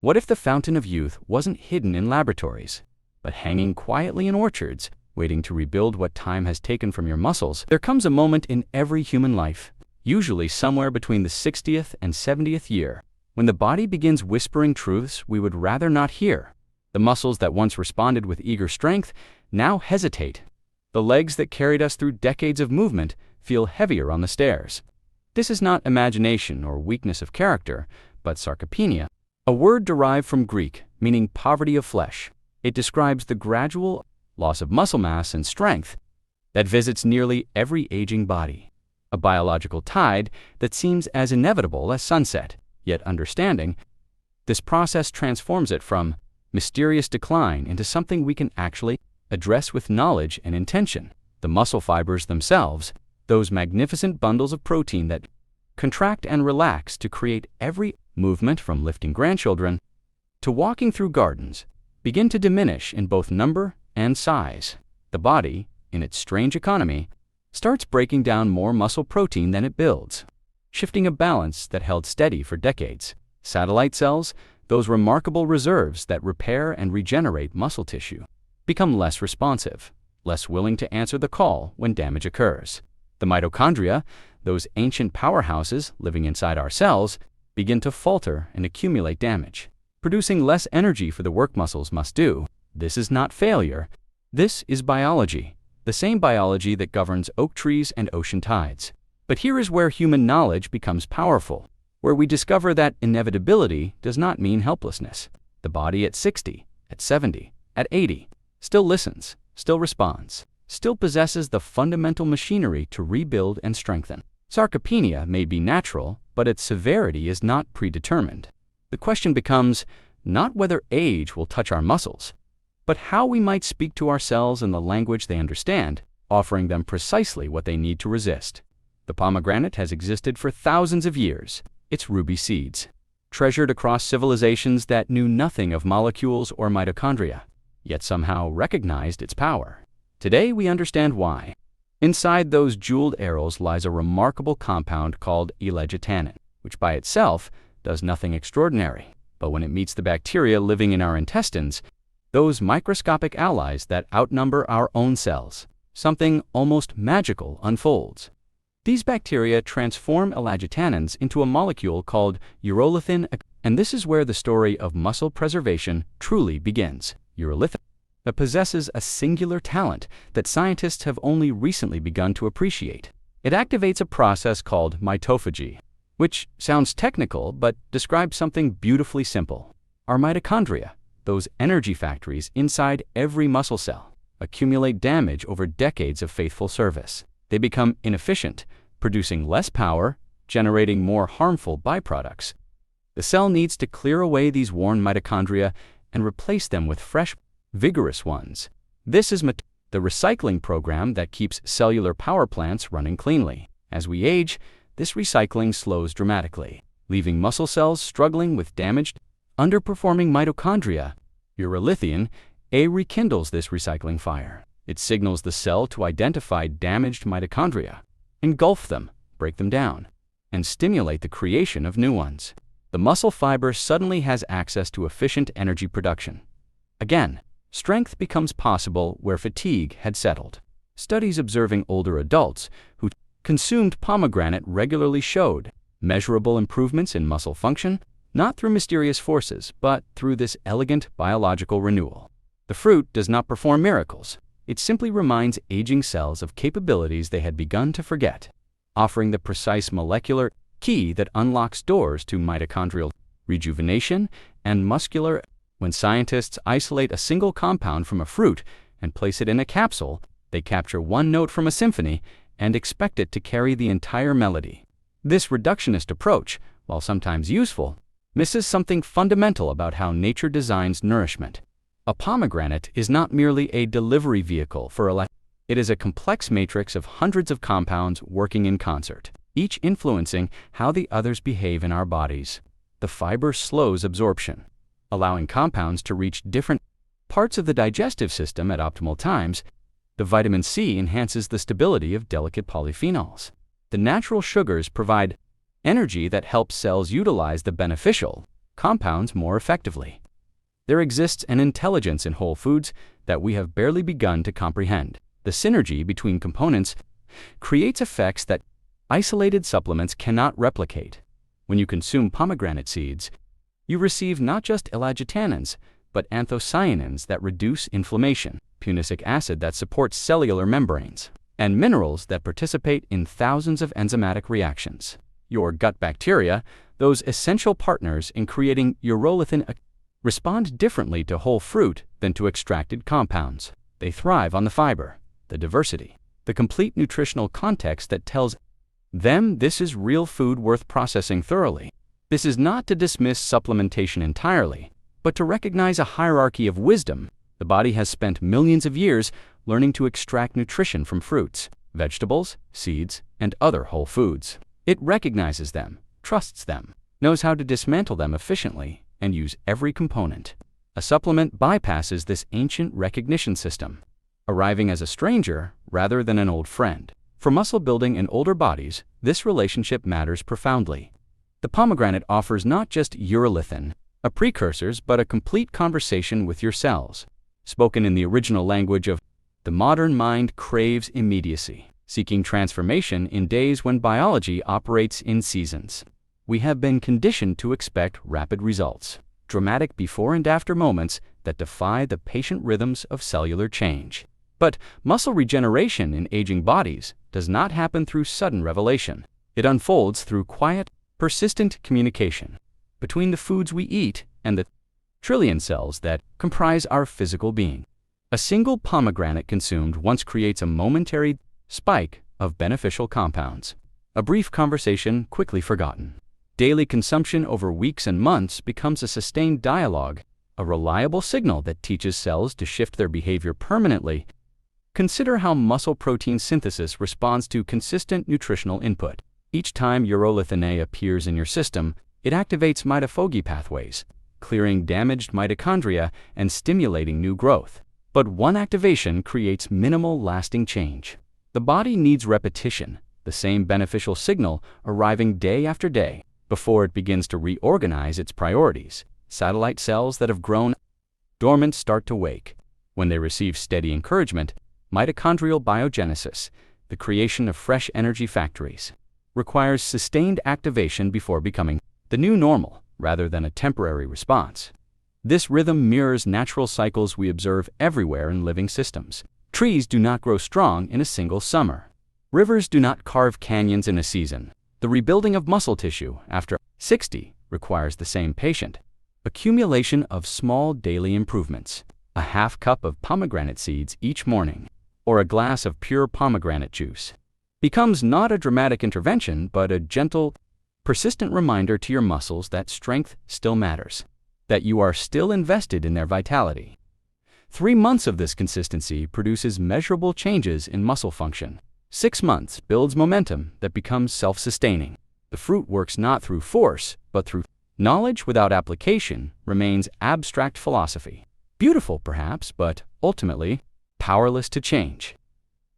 What if the fountain of youth wasn't hidden in laboratories, but hanging quietly in orchards, waiting to rebuild what time has taken from your muscles? There comes a moment in every human life, usually somewhere between the 60th and 70th year, when the body begins whispering truths we would rather not hear. The muscles that once responded with eager strength now hesitate. The legs that carried us through decades of movement feel heavier on the stairs. This is not imagination or weakness of character, but sarcopenia, a word derived from Greek meaning poverty of flesh. It describes the gradual loss of muscle mass and strength that visits nearly every aging body, a biological tide that seems as inevitable as sunset. Yet understanding this process transforms it from mysterious decline into something we can actually address with knowledge and intention. The muscle fibers themselves, those magnificent bundles of protein that contract and relax to create every movement from lifting grandchildren to walking through gardens, begin to diminish in both number and size. The body, in its strange economy, starts breaking down more muscle protein than it builds, shifting a balance that held steady for decades. Satellite cells, those remarkable reserves that repair and regenerate muscle tissue, become less responsive, less willing to answer the call when damage occurs. The mitochondria, those ancient powerhouses living inside our cells, begin to falter and accumulate damage, producing less energy for the work muscles must do. This is not failure. This is biology, the same biology that governs oak trees and ocean tides. But here is where human knowledge becomes powerful, where we discover that inevitability does not mean helplessness. The body at 60, at 70, at 80, still listens, still responds, still possesses the fundamental machinery to rebuild and strengthen. Sarcopenia may be natural, but its severity is not predetermined. The question becomes not whether age will touch our muscles, but how we might speak to ourselves in the language they understand, offering them precisely what they need to resist. The pomegranate has existed for thousands of years, its ruby seeds, treasured across civilizations that knew nothing of molecules or mitochondria, yet somehow recognized its power. Today we understand why. Inside those jeweled arils lies a remarkable compound called elegitanin, which by itself does nothing extraordinary. But when it meets the bacteria living in our intestines, those microscopic allies that outnumber our own cells, something almost magical unfolds. These bacteria transform elegitanins into a molecule called urolithin, and this is where the story of muscle preservation truly begins. Urolithin that possesses a singular talent that scientists have only recently begun to appreciate. It activates a process called mitophagy, which sounds technical but describes something beautifully simple. Our mitochondria, those energy factories inside every muscle cell, accumulate damage over decades of faithful service. They become inefficient, producing less power, generating more harmful byproducts. The cell needs to clear away these worn mitochondria and replace them with fresh, vigorous ones. This is the recycling program that keeps cellular power plants running cleanly. As we age, this recycling slows dramatically, leaving muscle cells struggling with damaged, underperforming mitochondria. Urolithin rekindles this recycling fire. It signals the cell to identify damaged mitochondria, engulf them, break them down, and stimulate the creation of new ones. The muscle fiber suddenly has access to efficient energy production. Again, strength becomes possible where fatigue had settled. Studies observing older adults who consumed pomegranate regularly showed measurable improvements in muscle function, not through mysterious forces, but through this elegant biological renewal. The fruit does not perform miracles. It simply reminds aging cells of capabilities they had begun to forget, offering the precise molecular key that unlocks doors to mitochondrial rejuvenation and muscular. When scientists isolate a single compound from a fruit and place it in a capsule, they capture one note from a symphony and expect it to carry the entire melody. This reductionist approach, while sometimes useful, misses something fundamental about how nature designs nourishment. A pomegranate is not merely a delivery vehicle for it is a complex matrix of hundreds of compounds working in concert, each influencing how the others behave in our bodies. The fiber slows absorption, allowing compounds to reach different parts of the digestive system at optimal times. The vitamin C enhances the stability of delicate polyphenols. The natural sugars provide energy that helps cells utilize the beneficial compounds more effectively. There exists an intelligence in whole foods that we have barely begun to comprehend. The synergy between components creates effects that isolated supplements cannot replicate. When you consume pomegranate seeds, you receive not just elagitanins, but anthocyanins that reduce inflammation, punicic acid that supports cellular membranes, and minerals that participate in thousands of enzymatic reactions. Your gut bacteria, those essential partners in creating urolithin, respond differently to whole fruit than to extracted compounds. They thrive on the fiber, the diversity, the complete nutritional context that tells them this is real food worth processing thoroughly. This is not to dismiss supplementation entirely, but to recognize a hierarchy of wisdom. The body has spent millions of years learning to extract nutrition from fruits, vegetables, seeds, and other whole foods. It recognizes them, trusts them, knows how to dismantle them efficiently, and use every component. A supplement bypasses this ancient recognition system, arriving as a stranger rather than an old friend. For muscle building in older bodies, this relationship matters profoundly. The pomegranate offers not just urolithin, a precursors, but a complete conversation with your cells. Spoken in the original language of the modern mind craves immediacy, seeking transformation in days when biology operates in seasons. We have been conditioned to expect rapid results, dramatic before and after moments that defy the patient rhythms of cellular change. But muscle regeneration in aging bodies does not happen through sudden revelation. It unfolds through quiet, persistent communication between the foods we eat and the trillion cells that comprise our physical being. A single pomegranate consumed once creates a momentary spike of beneficial compounds. A brief conversation quickly forgotten. Daily consumption over weeks and months becomes a sustained dialogue, a reliable signal that teaches cells to shift their behavior permanently. Consider how muscle protein synthesis responds to consistent nutritional input. Each time urolithin A appears in your system, it activates mitophagy pathways, clearing damaged mitochondria and stimulating new growth. But one activation creates minimal lasting change. The body needs repetition, the same beneficial signal arriving day after day, before it begins to reorganize its priorities. Satellite cells that have grown dormant start to wake. When they receive steady encouragement, mitochondrial biogenesis, the creation of fresh energy factories, requires sustained activation before becoming the new normal, rather than a temporary response. This rhythm mirrors natural cycles we observe everywhere in living systems. Trees do not grow strong in a single summer. Rivers do not carve canyons in a season. The rebuilding of muscle tissue after 60 requires the same patient accumulation of small daily improvements. A half cup of pomegranate seeds each morning, or a glass of pure pomegranate juice, becomes not a dramatic intervention, but a gentle, persistent reminder to your muscles that strength still matters, that you are still invested in their vitality. 3 months of this consistency produces measurable changes in muscle function. 6 months builds momentum that becomes self-sustaining. The fruit works not through force, but through knowledge. Without application remains abstract philosophy. Beautiful perhaps, but ultimately powerless to change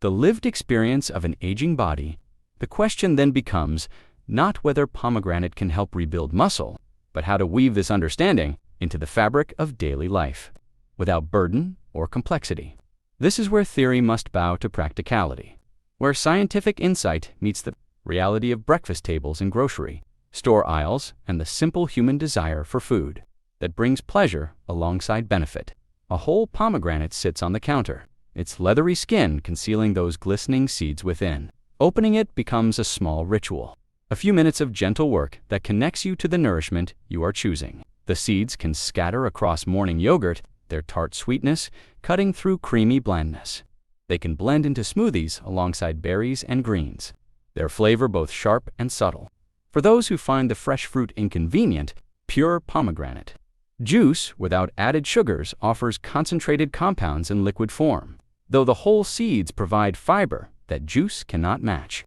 the lived experience of an aging body. The question then becomes not whether pomegranate can help rebuild muscle, but how to weave this understanding into the fabric of daily life, without burden or complexity. This is where theory must bow to practicality, where scientific insight meets the reality of breakfast tables and grocery store aisles and the simple human desire for food that brings pleasure alongside benefit. A whole pomegranate sits on the counter, its leathery skin concealing those glistening seeds within. Opening it becomes a small ritual, a few minutes of gentle work that connects you to the nourishment you are choosing. The seeds can scatter across morning yogurt, their tart sweetness cutting through creamy blandness. They can blend into smoothies alongside berries and greens, their flavor both sharp and subtle. For those who find the fresh fruit inconvenient, pure pomegranate juice without added sugars offers concentrated compounds in liquid form, though the whole seeds provide fiber that juice cannot match.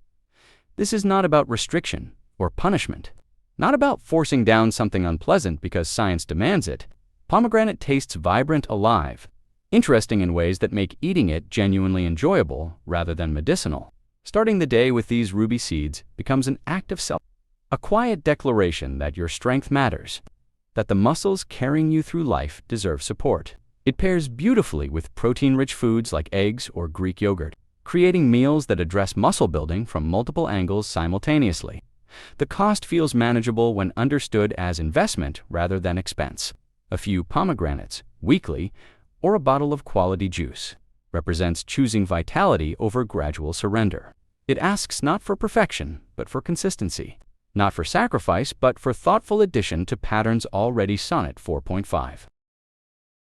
This is not about restriction or punishment, not about forcing down something unpleasant because science demands it. Pomegranate tastes vibrant, alive, interesting in ways that make eating it genuinely enjoyable rather than medicinal. Starting the day with these ruby seeds becomes an act of self, a quiet declaration that your strength matters, that the muscles carrying you through life deserve support. It pairs beautifully with protein-rich foods like eggs or Greek yogurt, creating meals that address muscle building from multiple angles simultaneously. The cost feels manageable when understood as investment rather than expense. A few pomegranates weekly, or a bottle of quality juice, represents choosing vitality over gradual surrender. It asks not for perfection, but for consistency. Not for sacrifice, but for thoughtful addition to patterns already Sonnet 4.5.